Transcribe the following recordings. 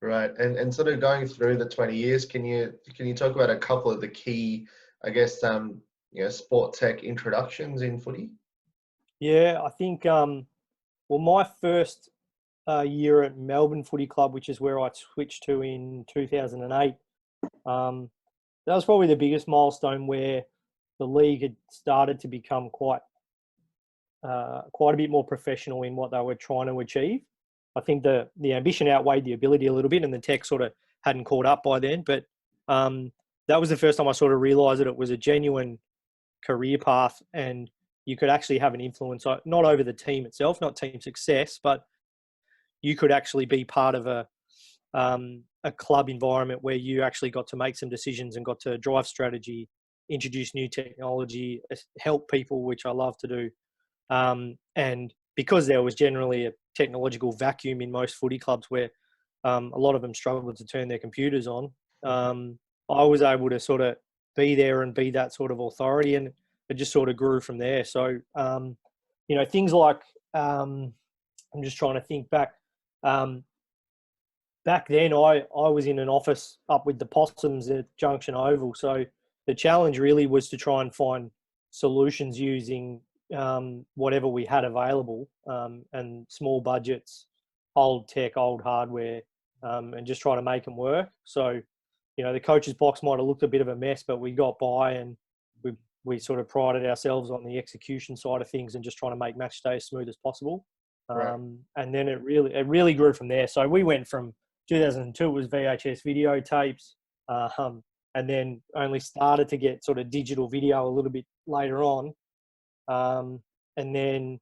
Right. And sort of going through the 20 years, can you talk about a couple of the key, I guess, sport tech introductions in footy? Yeah, I think, well, my first year at Melbourne Footy Club, which is where I switched to in 2008, um, that was probably the biggest milestone where the league had started to become quite a bit more professional in what they were trying to achieve. I think the ambition outweighed the ability a little bit, and the tech sort of hadn't caught up by then. But that was the first time I sort of realised that it was a genuine career path, and you could actually have an influence, not over the team itself, not team success, but you could actually be part of a club environment where you actually got to make some decisions and got to drive strategy, introduce new technology, help people, which I love to do. And because there was generally a technological vacuum in most footy clubs where a lot of them struggled to turn their computers on, I was able to sort of be there and be that sort of authority, and it just sort of grew from there. So, things like, I'm just trying to think back. Um, Back then, I was in an office up with the Possums at Junction Oval. So the challenge really was to try and find solutions using whatever we had available, and small budgets, old tech, old hardware, and just try to make them work. So, the coach's box might have looked a bit of a mess, but we got by, and we sort of prided ourselves on the execution side of things and just trying to make match day as smooth as possible. Right. And then it really grew from there. So we went from 2002, it was VHS videotapes, and then only started to get sort of digital video a little bit later on, and then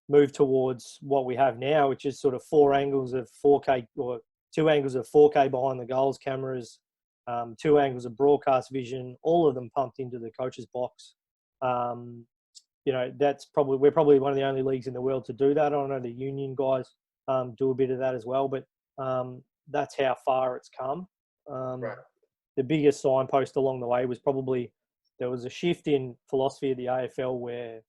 moved towards what we have now, which is sort of 4K, or 2 angles of 4K behind the goals cameras, 2 angles of broadcast vision, all of them pumped into the coach's box. We're probably one of the only leagues in the world to do that. I know the union guys do a bit of that as well, but that's how far it's come. Right. The biggest signpost along the way was probably there was a shift in philosophy of the AFL where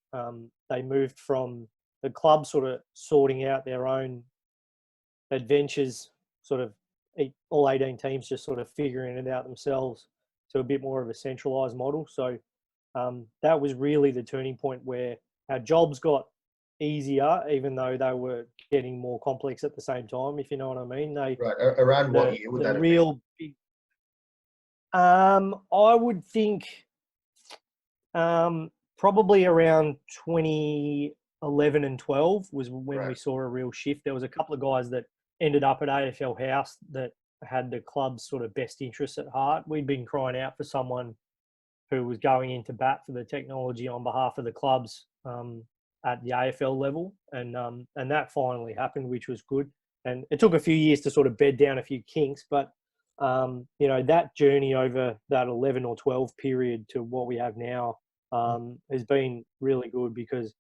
they moved from the club sort of sorting out their own adventures, sort of all 18 teams just sort of figuring it out themselves, to a bit more of a centralised model. So that was really the turning point where our jobs got easier, even though they were getting more complex at the same time, if you know what I mean. Right. Around what year would The that have been? real big, I would think, probably around 2011 and 12 was when we Right. saw a real shift. There was a couple of guys that ended up at AFL House that had the club's sort of best interests at heart. We'd been crying out for someone who was going into bat for the technology on behalf of the clubs at the AFL level, and that finally happened, which was good. And it took a few years to sort of bed down a few kinks, but that journey over that 11 or 12 period to what we have now has been really good, because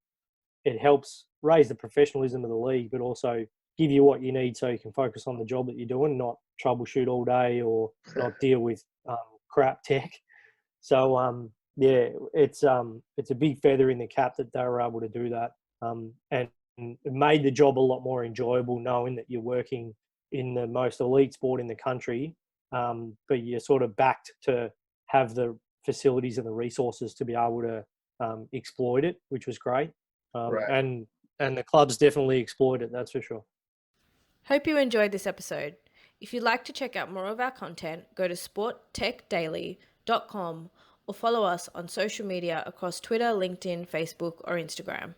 it helps raise the professionalism of the league, but also give you what you need so you can focus on the job that you're doing, not troubleshoot all day or not deal with crap tech. So it's a big feather in the cap that they were able to do that, and it made the job a lot more enjoyable, knowing that you're working in the most elite sport in the country, but you're sort of backed to have the facilities and the resources to be able to exploit it, which was great. Right. And the clubs definitely exploit it, that's for sure. Hope you enjoyed this episode. If you'd like to check out more of our content, go to sporttechdaily.com or follow us on social media across Twitter, LinkedIn, Facebook, or Instagram.